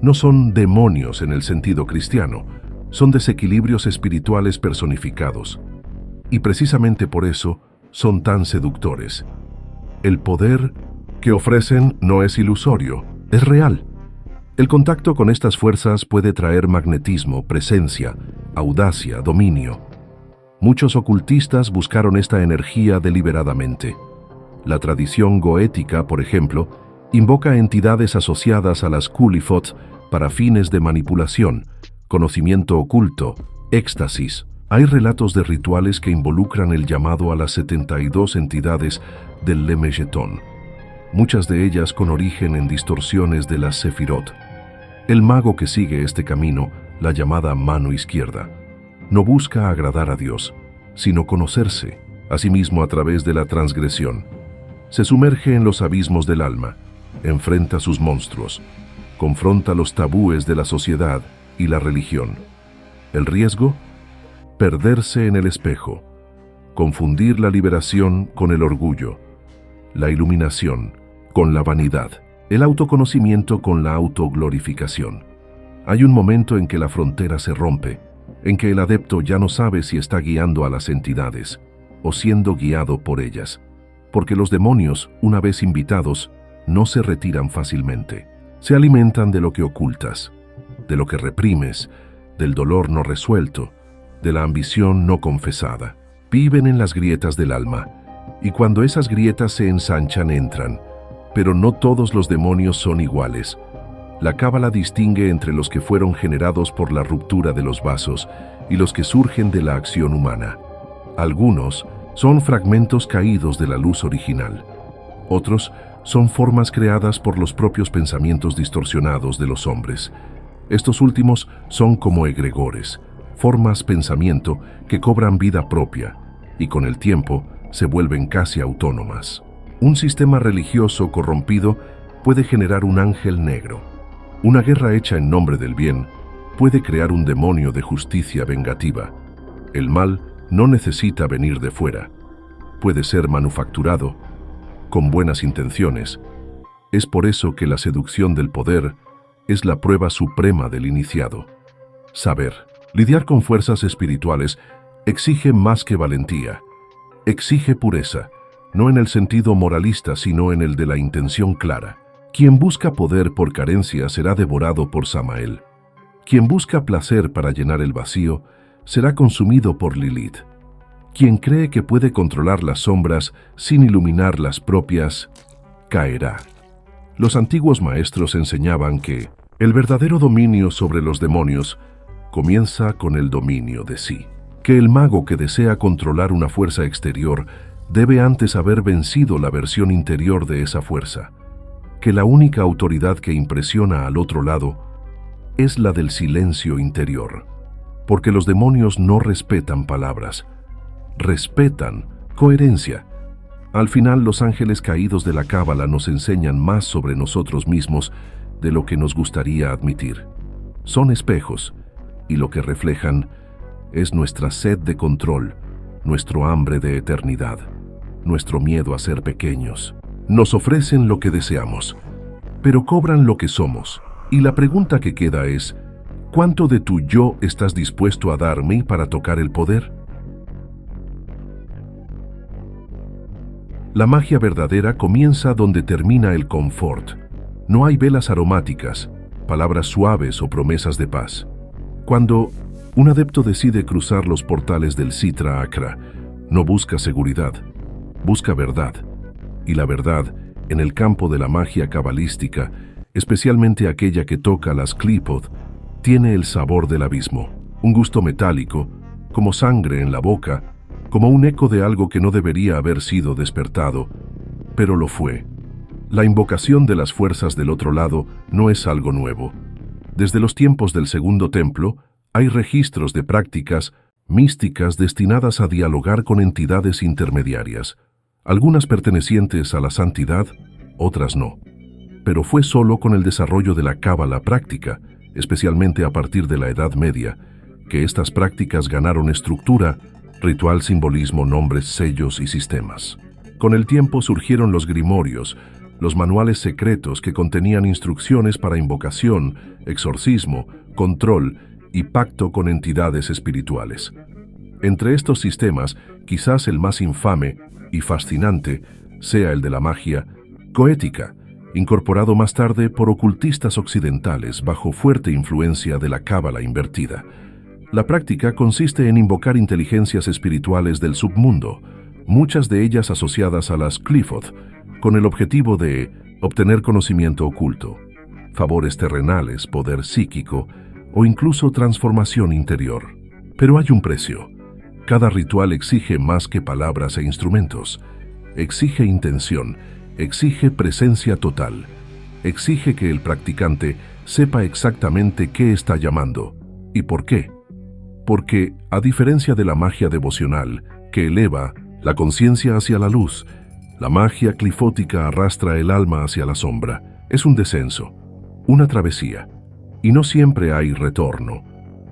No son demonios en el sentido cristiano, son desequilibrios espirituales personificados. Y precisamente por eso son tan seductores. El poder que ofrecen no es ilusorio, es real. El contacto con estas fuerzas puede traer magnetismo, presencia, audacia, dominio. Muchos ocultistas buscaron esta energía deliberadamente. La tradición goética, por ejemplo, invoca entidades asociadas a las Quliphoth para fines de manipulación, conocimiento oculto, éxtasis. Hay relatos de rituales que involucran el llamado a las 72 entidades del Lemegeton, muchas de ellas con origen en distorsiones de las Sefirot. El mago que sigue este camino, la llamada mano izquierda, no busca agradar a Dios, sino conocerse a sí mismo a través de la transgresión. Se sumerge en los abismos del alma, enfrenta sus monstruos, confronta los tabúes de la sociedad y la religión. El riesgo: perderse en el espejo, confundir la liberación con el orgullo, la iluminación con la vanidad, el autoconocimiento con la autoglorificación. Hay un momento en que la frontera se rompe, en que el adepto ya no sabe si está guiando a las entidades o siendo guiado por ellas, porque los demonios, una vez invitados, no se retiran fácilmente. Se alimentan de lo que ocultas, de lo que reprimes, del dolor no resuelto, de la ambición no confesada. Viven en las grietas del alma, y cuando esas grietas se ensanchan entran. Pero no todos los demonios son iguales. La Cábala distingue entre los que fueron generados por la ruptura de los vasos y los que surgen de la acción humana. Algunos son fragmentos caídos de la luz original. Otros son formas creadas por los propios pensamientos distorsionados de los hombres. Estos últimos son como egregores, formas pensamiento que cobran vida propia y con el tiempo se vuelven casi autónomas. Un sistema religioso corrompido puede generar un ángel negro. Una guerra hecha en nombre del bien puede crear un demonio de justicia vengativa. El mal no necesita venir de fuera. Puede ser manufacturado con buenas intenciones. Es por eso que la seducción del poder es la prueba suprema del iniciado. Saber lidiar con fuerzas espirituales exige más que valentía. Exige pureza, no en el sentido moralista, sino en el de la intención clara. Quien busca poder por carencia será devorado por Samael. Quien busca placer para llenar el vacío será consumido por Lilith. Quien cree que puede controlar las sombras sin iluminar las propias, caerá. Los antiguos maestros enseñaban que, El verdadero dominio sobre los demonios comienza con el dominio de sí. Que el mago que desea controlar una fuerza exterior debe antes haber vencido la versión interior de esa fuerza. Que la única autoridad que impresiona al otro lado es la del silencio interior. Porque los demonios no respetan palabras, respetan coherencia. Al final, los ángeles caídos de la cábala nos enseñan más sobre nosotros mismos de lo que nos gustaría admitir. Son espejos, y lo que reflejan es nuestra sed de control, nuestro hambre de eternidad, nuestro miedo a ser pequeños. Nos ofrecen lo que deseamos, pero cobran lo que somos. Y la pregunta que queda es, ¿cuánto de tu yo estás dispuesto a darme para tocar el poder? La magia verdadera comienza donde termina el confort. No hay velas aromáticas, palabras suaves o promesas de paz. Cuando un adepto decide cruzar los portales del Sitra Achra, no busca seguridad, busca verdad. Y la verdad, en el campo de la magia cabalística, especialmente aquella que toca las Qliphoth, tiene el sabor del abismo, un gusto metálico, como sangre en la boca, como un eco de algo que no debería haber sido despertado, pero lo fue. La invocación de las fuerzas del otro lado no es algo nuevo. Desde los tiempos del Segundo Templo, hay registros de prácticas místicas destinadas a dialogar con entidades intermediarias, algunas pertenecientes a la santidad, otras no. Pero fue solo con el desarrollo de la cábala práctica, especialmente a partir de la Edad Media, que estas prácticas ganaron estructura, ritual, simbolismo, nombres, sellos y sistemas. Con el tiempo surgieron los grimorios, los manuales secretos que contenían instrucciones para invocación, exorcismo, control y pacto con entidades espirituales. Entre estos sistemas, quizás el más infame y fascinante sea el de la magia goética, incorporado más tarde por ocultistas occidentales bajo fuerte influencia de la cábala invertida. La práctica consiste en invocar inteligencias espirituales del submundo, muchas de ellas asociadas a las Qliphoth, con el objetivo de obtener conocimiento oculto, favores terrenales, poder psíquico o incluso transformación interior. Pero hay un precio. Cada ritual exige más que palabras e instrumentos. Exige intención, exige presencia total, exige que el practicante sepa exactamente qué está llamando y por qué. Porque, a diferencia de la magia devocional, que eleva la conciencia hacia la luz, la magia clifótica arrastra el alma hacia la sombra. Es un descenso, una travesía, y no siempre hay retorno.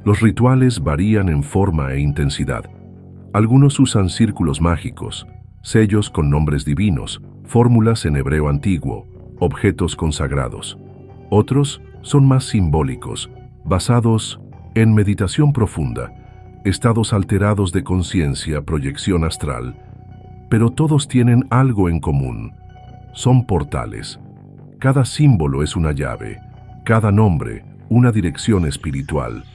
Los rituales varían en forma e intensidad. Algunos usan círculos mágicos, sellos con nombres divinos, fórmulas en hebreo antiguo, objetos consagrados. Otros son más simbólicos, basados en meditación profunda, estados alterados de conciencia, proyección astral, pero todos tienen algo en común. Son portales. Cada símbolo es una llave, cada nombre una dirección espiritual.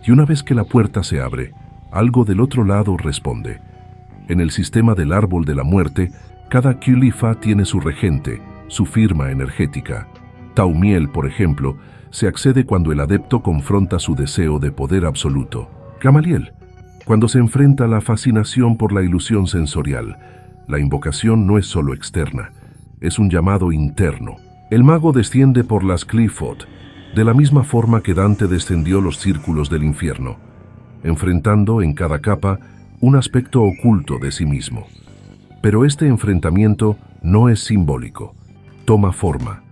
Y una vez que la puerta se abre, algo del otro lado responde. En el sistema del árbol de la muerte, cada Qlipha tiene su regente, su firma energética. Thaumiel, por ejemplo, se accede cuando el adepto confronta su deseo de poder absoluto. Gamaliel, cuando se enfrenta a la fascinación por la ilusión sensorial. La invocación no es solo externa, es un llamado interno. El mago desciende por las Qliphoth, de la misma forma que Dante descendió los círculos del infierno, enfrentando en cada capa un aspecto oculto de sí mismo. Pero este enfrentamiento no es simbólico, toma forma.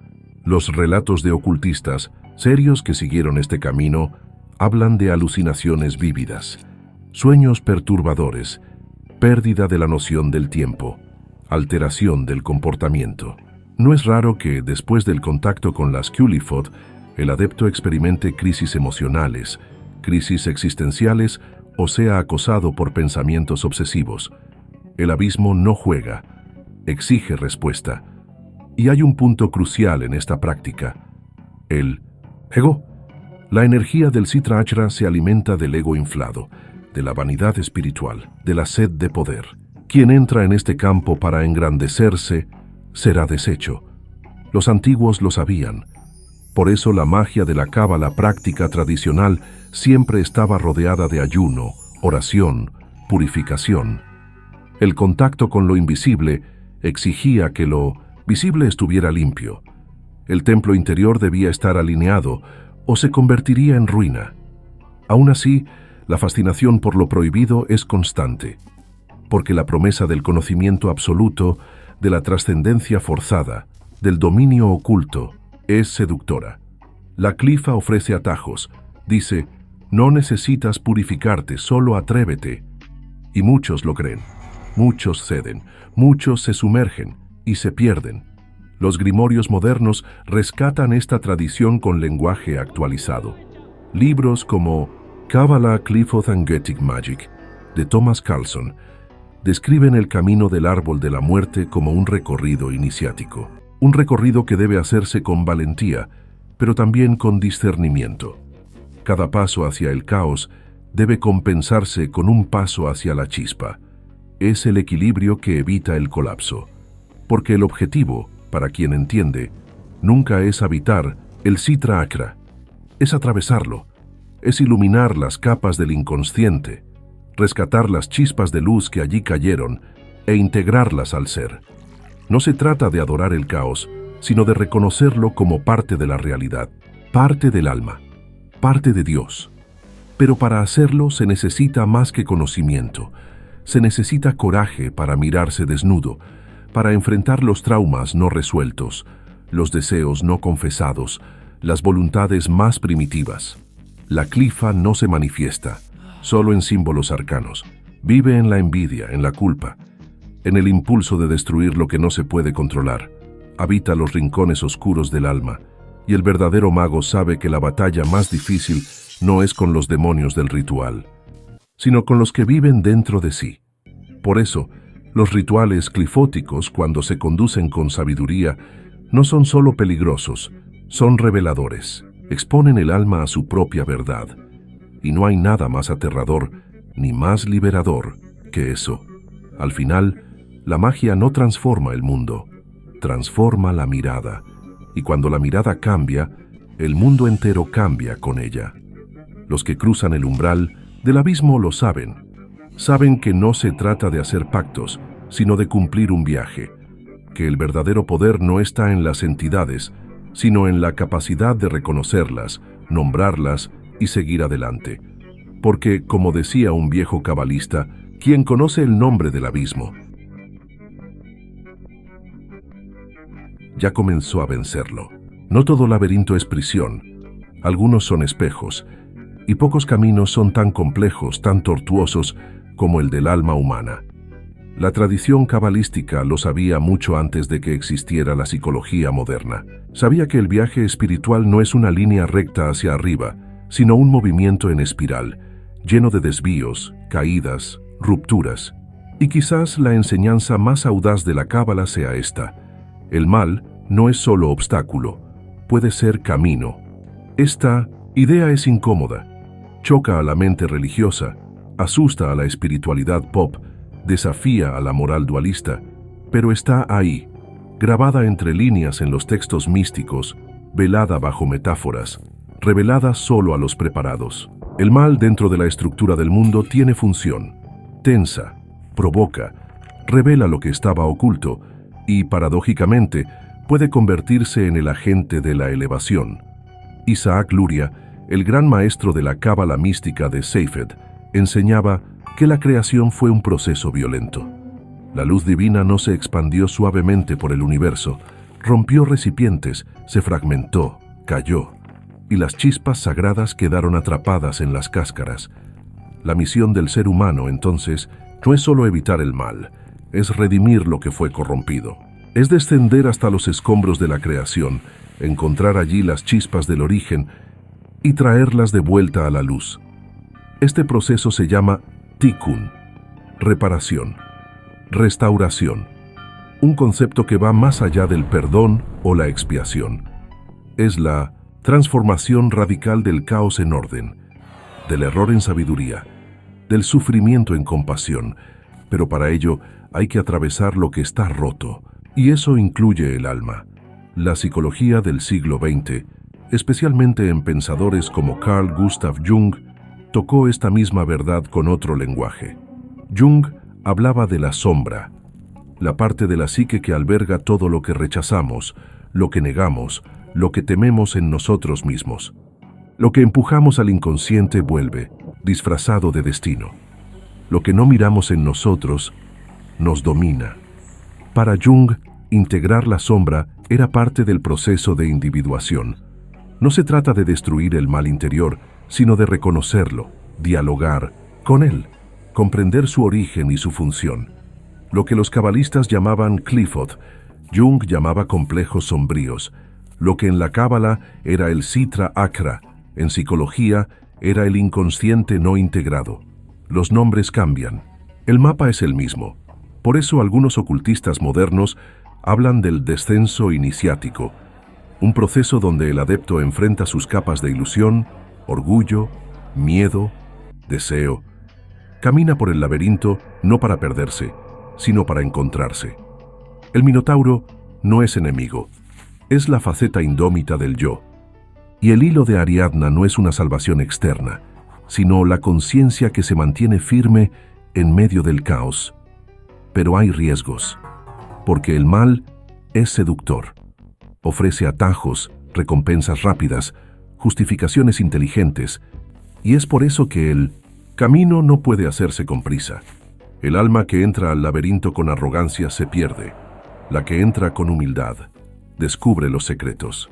Los relatos de ocultistas, serios que siguieron este camino, hablan de alucinaciones vívidas, sueños perturbadores, pérdida de la noción del tiempo, alteración del comportamiento. No es raro que, después del contacto con las Qliphoth, el adepto experimente crisis emocionales, crisis existenciales o sea acosado por pensamientos obsesivos. El abismo no juega, exige respuesta. Y hay un punto crucial en esta práctica: el ego. La energía del Sitra Achra se alimenta del ego inflado, de la vanidad espiritual, de la sed de poder. Quien entra en este campo para engrandecerse será deshecho. Los antiguos lo sabían. Por eso la magia de la cábala práctica tradicional siempre estaba rodeada de ayuno, oración, purificación. El contacto con lo invisible exigía que lo visible estuviera limpio. El templo interior debía estar alineado o se convertiría en ruina. Aún así, la fascinación por lo prohibido es constante, porque la promesa del conocimiento absoluto, de la trascendencia forzada, del dominio oculto, es seductora. La Clifa ofrece atajos. Dice, no necesitas purificarte, solo atrévete. Y muchos lo creen. Muchos ceden, muchos se sumergen y se pierden. Los grimorios modernos rescatan esta tradición con lenguaje actualizado. Libros como Kabbalah, Qliphoth and Genetic Magic, de Thomas Carlson, describen el camino del árbol de la muerte como un recorrido iniciático. Un recorrido que debe hacerse con valentía, pero también con discernimiento. Cada paso hacia el caos debe compensarse con un paso hacia la chispa. Es el equilibrio que evita el colapso. Porque el objetivo, para quien entiende, nunca es habitar el Sitra Achra. Es atravesarlo. Es iluminar las capas del inconsciente, rescatar las chispas de luz que allí cayeron e integrarlas al ser. No se trata de adorar el caos, sino de reconocerlo como parte de la realidad, parte del alma, parte de Dios. Pero para hacerlo se necesita más que conocimiento. Se necesita coraje para mirarse desnudo, para enfrentar los traumas no resueltos, los deseos no confesados, las voluntades más primitivas. La Clifa no se manifiesta, solo en símbolos arcanos. Vive en la envidia, en la culpa, en el impulso de destruir lo que no se puede controlar. Habita los rincones oscuros del alma, y el verdadero mago sabe que la batalla más difícil no es con los demonios del ritual, sino con los que viven dentro de sí. Por eso, los rituales clifóticos, cuando se conducen con sabiduría, no son solo peligrosos, son reveladores, exponen el alma a su propia verdad. Y no hay nada más aterrador ni más liberador que eso. Al final, la magia no transforma el mundo, transforma la mirada. Y cuando la mirada cambia, el mundo entero cambia con ella. Los que cruzan el umbral del abismo lo saben. Saben que no se trata de hacer pactos, sino de cumplir un viaje. Que el verdadero poder no está en las entidades, sino en la capacidad de reconocerlas, nombrarlas y seguir adelante. Porque, como decía un viejo cabalista, quien conoce el nombre del abismo, ya comenzó a vencerlo. No todo laberinto es prisión. Algunos son espejos, y pocos caminos son tan complejos, tan tortuosos como el del alma humana. La tradición cabalística lo sabía mucho antes de que existiera la psicología moderna. Sabía que el viaje espiritual no es una línea recta hacia arriba, sino un movimiento en espiral, lleno de desvíos, caídas, rupturas. Y quizás la enseñanza más audaz de la cábala sea esta: el mal no es solo obstáculo, puede ser camino. Esta idea es incómoda, choca a la mente religiosa, asusta a la espiritualidad pop, desafía a la moral dualista, pero está ahí, grabada entre líneas en los textos místicos, velada bajo metáforas, revelada solo a los preparados. El mal dentro de la estructura del mundo tiene función, tensa, provoca, revela lo que estaba oculto y, paradójicamente, puede convertirse en el agente de la elevación. Isaac Luria, el gran maestro de la cábala mística de Seifert, enseñaba que la creación fue un proceso violento. La luz divina no se expandió suavemente por el universo, rompió recipientes, se fragmentó, cayó, y las chispas sagradas quedaron atrapadas en las cáscaras. La misión del ser humano, entonces, no es solo evitar el mal, es redimir lo que fue corrompido. Es descender hasta los escombros de la creación, encontrar allí las chispas del origen y traerlas de vuelta a la luz. Este proceso se llama tikkun, reparación, restauración, un concepto que va más allá del perdón o la expiación. Es la transformación radical del caos en orden, del error en sabiduría, del sufrimiento en compasión, pero para ello hay que atravesar lo que está roto, y eso incluye el alma. La psicología del siglo XX especialmente en pensadores como Carl Gustav Jung, tocó esta misma verdad con otro lenguaje. Jung hablaba de la sombra, la parte de la psique que alberga todo lo que rechazamos, lo que negamos, lo que tememos en nosotros mismos. Lo que empujamos al inconsciente vuelve, disfrazado de destino. Lo que no miramos en nosotros nos domina. Para Jung, integrar la sombra era parte del proceso de individuación. No se trata de destruir el mal interior, sino de reconocerlo, dialogar con él, comprender su origen y su función. Lo que los cabalistas llamaban Qliphoth, Jung llamaba complejos sombríos. Lo que en la cábala era el Sitra Achra, en psicología era el inconsciente no integrado. Los nombres cambian. El mapa es el mismo. Por eso algunos ocultistas modernos hablan del descenso iniciático, un proceso donde el adepto enfrenta sus capas de ilusión, orgullo, miedo, deseo. Camina por el laberinto no para perderse, sino para encontrarse. El Minotauro no es enemigo, es la faceta indómita del yo. Y el hilo de Ariadna no es una salvación externa, sino la conciencia que se mantiene firme en medio del caos. Pero hay riesgos, porque el mal es seductor. Ofrece atajos, recompensas rápidas, justificaciones inteligentes, y es por eso que el camino no puede hacerse con prisa. El alma que entra al laberinto con arrogancia se pierde. La que entra con humildad descubre los secretos.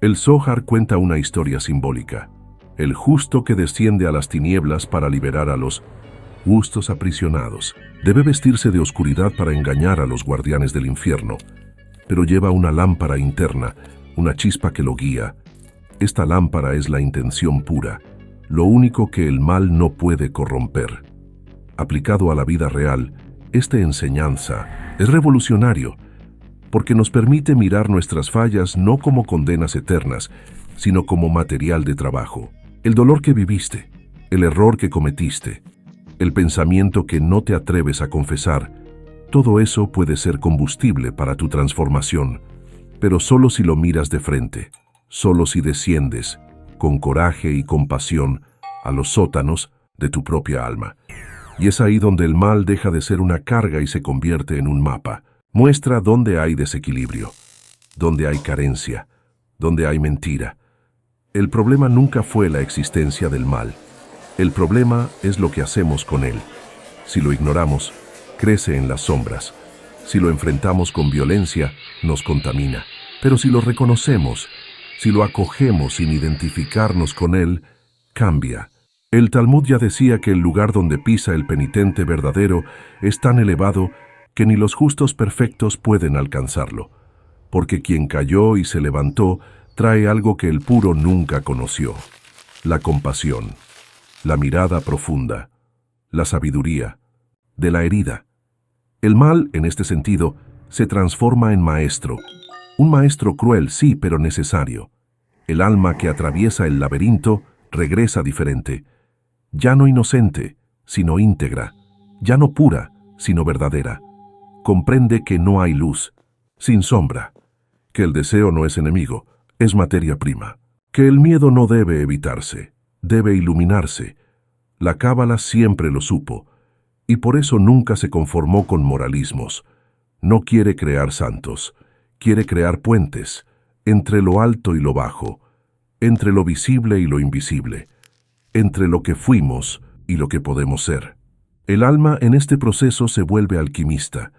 El Zohar cuenta una historia simbólica. El justo que desciende a las tinieblas para liberar a los justos aprisionados. Debe vestirse de oscuridad para engañar a los guardianes del infierno, pero lleva una lámpara interna, una chispa que lo guía. Esta lámpara es la intención pura, lo único que el mal no puede corromper. Aplicado a la vida real, esta enseñanza es revolucionario, porque nos permite mirar nuestras fallas no como condenas eternas, sino como material de trabajo. El dolor que viviste, el error que cometiste, el pensamiento que no te atreves a confesar, todo eso puede ser combustible para tu transformación, pero solo si lo miras de frente, solo si desciendes, con coraje y compasión, a los sótanos de tu propia alma. Y es ahí donde el mal deja de ser una carga y se convierte en un mapa. Muestra dónde hay desequilibrio, dónde hay carencia, dónde hay mentira. El problema nunca fue la existencia del mal. El problema es lo que hacemos con él. Si lo ignoramos, crece en las sombras. Si lo enfrentamos con violencia, nos contamina. Pero si lo reconocemos, si lo acogemos sin identificarnos con él, cambia. El Talmud ya decía que el lugar donde pisa el penitente verdadero es tan elevado que ni los justos perfectos pueden alcanzarlo, porque quien cayó y se levantó trae algo que el puro nunca conoció: la compasión, la mirada profunda, la sabiduría, de la herida. El mal, en este sentido, se transforma en maestro. Un maestro cruel, sí, pero necesario. El alma que atraviesa el laberinto regresa diferente, ya no inocente, sino íntegra, ya no pura, sino verdadera. Comprende que no hay luz, sin sombra, que el deseo no es enemigo, es materia prima, que el miedo no debe evitarse, debe iluminarse. La cábala siempre lo supo, y por eso nunca se conformó con moralismos. No quiere crear santos, quiere crear puentes, entre lo alto y lo bajo, entre lo visible y lo invisible, entre lo que fuimos y lo que podemos ser. El alma en este proceso se vuelve alquimista,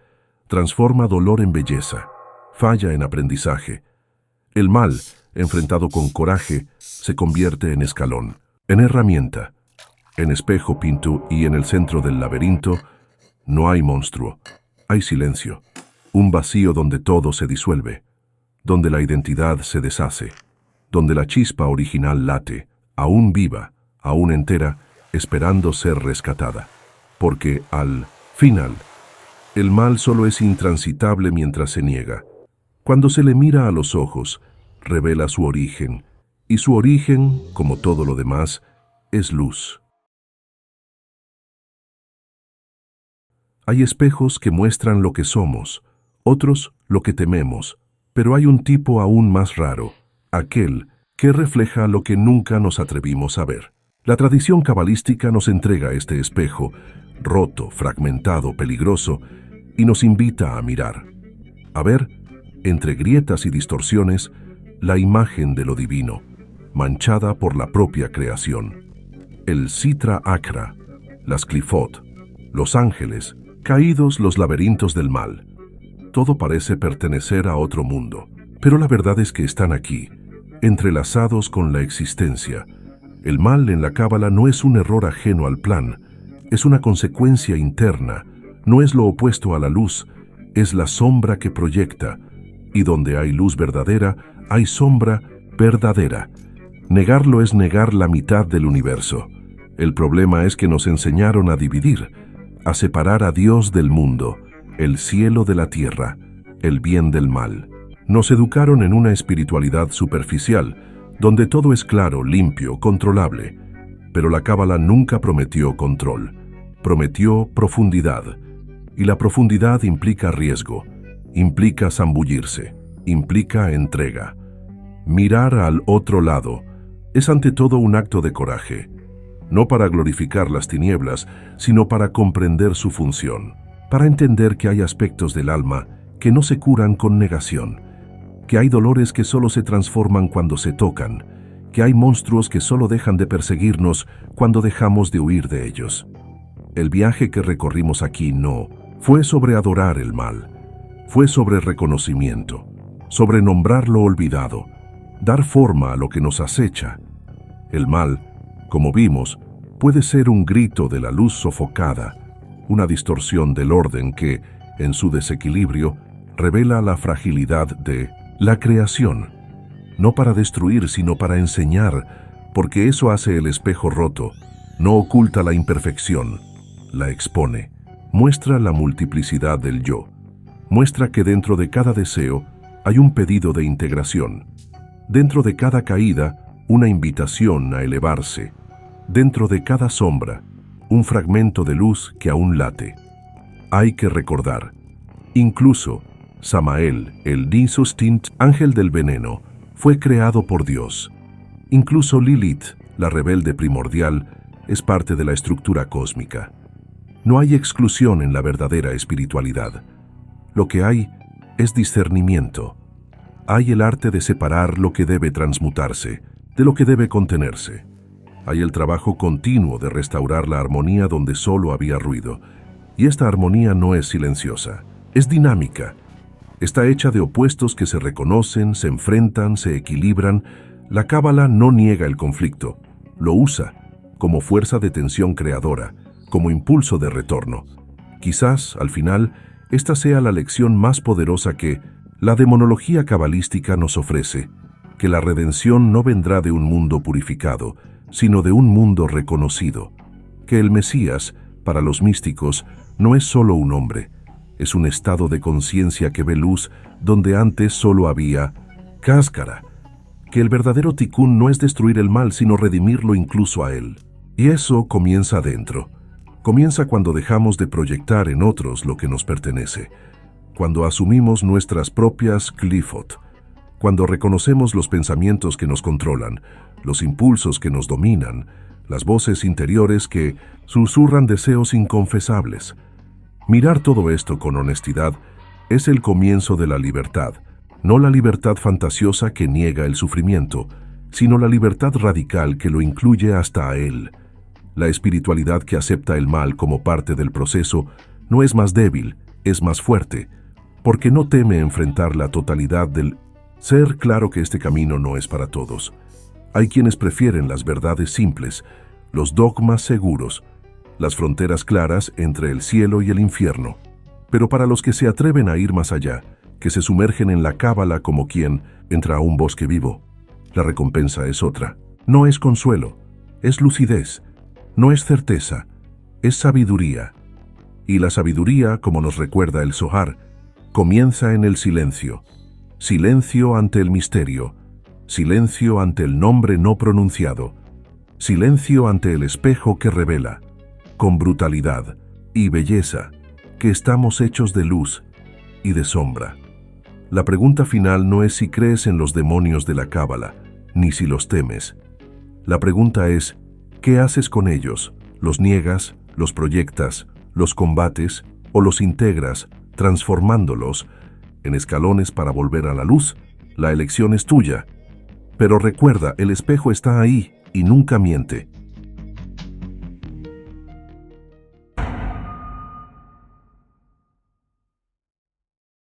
transforma dolor en belleza, falla en aprendizaje. El mal, enfrentado con coraje, se convierte en escalón, en herramienta, en espejo pinto, y en el centro del laberinto no hay monstruo, hay silencio, un vacío donde todo se disuelve, donde la identidad se deshace, donde la chispa original late, aún viva, aún entera, esperando ser rescatada. Porque al final, el mal solo es intransitable mientras se niega. Cuando se le mira a los ojos, revela su origen, y su origen, como todo lo demás, es luz. Hay espejos que muestran lo que somos, otros lo que tememos, pero hay un tipo aún más raro, aquel que refleja lo que nunca nos atrevimos a ver. La tradición cabalística nos entrega este espejo, roto, fragmentado, peligroso, y nos invita a mirar, a ver, entre grietas y distorsiones, la imagen de lo divino, manchada por la propia creación. El Sitra Achra, las Qliphoth, los ángeles, caídos los laberintos del mal. Todo parece pertenecer a otro mundo, pero la verdad es que están aquí, entrelazados con la existencia. El mal en la Cábala no es un error ajeno al plan, es una consecuencia interna, no es lo opuesto a la luz, es la sombra que proyecta, y donde hay luz verdadera, hay sombra verdadera. Negarlo es negar la mitad del universo. El problema es que nos enseñaron a dividir, a separar a Dios del mundo, el cielo de la tierra, el bien del mal. Nos educaron en una espiritualidad superficial, donde todo es claro, limpio, controlable. Pero la Cábala nunca prometió control, prometió profundidad. Y la profundidad implica riesgo, implica zambullirse, implica entrega. Mirar al otro lado es ante todo un acto de coraje, no para glorificar las tinieblas, sino para comprender su función, para entender que hay aspectos del alma que no se curan con negación, que hay dolores que solo se transforman cuando se tocan, que hay monstruos que solo dejan de perseguirnos cuando dejamos de huir de ellos. El viaje que recorrimos aquí no fue sobre adorar el mal, fue sobre reconocimiento, sobre nombrar lo olvidado, dar forma a lo que nos acecha. El mal, como vimos, puede ser un grito de la luz sofocada, una distorsión del orden que, en su desequilibrio, revela la fragilidad de la creación, no para destruir, sino para enseñar, porque eso hace el espejo roto, no oculta la imperfección, la expone, muestra la multiplicidad del yo, muestra que dentro de cada deseo hay un pedido de integración, dentro de cada caída, una invitación a elevarse, dentro de cada sombra, un fragmento de luz que aún late. Hay que recordar, incluso Samael, el Nisustint, ángel del veneno, fue creado por Dios. Incluso Lilith, la rebelde primordial, es parte de la estructura cósmica. No hay exclusión en la verdadera espiritualidad. Lo que hay es discernimiento. Hay el arte de separar lo que debe transmutarse de lo que debe contenerse. Hay el trabajo continuo de restaurar la armonía donde solo había ruido. Y esta armonía no es silenciosa, es dinámica. Está hecha de opuestos que se reconocen, se enfrentan, se equilibran. La Cábala no niega el conflicto, lo usa como fuerza de tensión creadora, como impulso de retorno. Quizás, al final, esta sea la lección más poderosa que la demonología cabalística nos ofrece, que la redención no vendrá de un mundo purificado, sino de un mundo reconocido, que el Mesías, para los místicos, no es solo un hombre, es un estado de conciencia que ve luz donde antes solo había cáscara, que el verdadero tikkun no es destruir el mal, sino redimirlo incluso a él. Y eso comienza adentro. Comienza cuando dejamos de proyectar en otros lo que nos pertenece, cuando asumimos nuestras propias Qliphoth, cuando reconocemos los pensamientos que nos controlan, los impulsos que nos dominan, las voces interiores que susurran deseos inconfesables. Mirar todo esto con honestidad es el comienzo de la libertad, no la libertad fantasiosa que niega el sufrimiento, sino la libertad radical que lo incluye hasta a él. La espiritualidad que acepta el mal como parte del proceso no es más débil, es más fuerte, porque no teme enfrentar la totalidad del ser. Claro que este camino no es para todos. Hay quienes prefieren las verdades simples, los dogmas seguros, las fronteras claras entre el cielo y el infierno. Pero para los que se atreven a ir más allá, que se sumergen en la Cábala como quien entra a un bosque vivo, la recompensa es otra. No es consuelo, es lucidez, no es certeza, es sabiduría. Y la sabiduría, como nos recuerda el Zohar, comienza en el silencio. Silencio ante el misterio, silencio ante el nombre no pronunciado, silencio ante el espejo que revela, con brutalidad y belleza, que estamos hechos de luz y de sombra. La pregunta final no es si crees en los demonios de la Cábala, ni si los temes. La pregunta es, ¿qué haces con ellos? ¿Los niegas, los proyectas, los combates o los integras, transformándolos en escalones para volver a la luz? La elección es tuya. Pero recuerda, el espejo está ahí y nunca miente.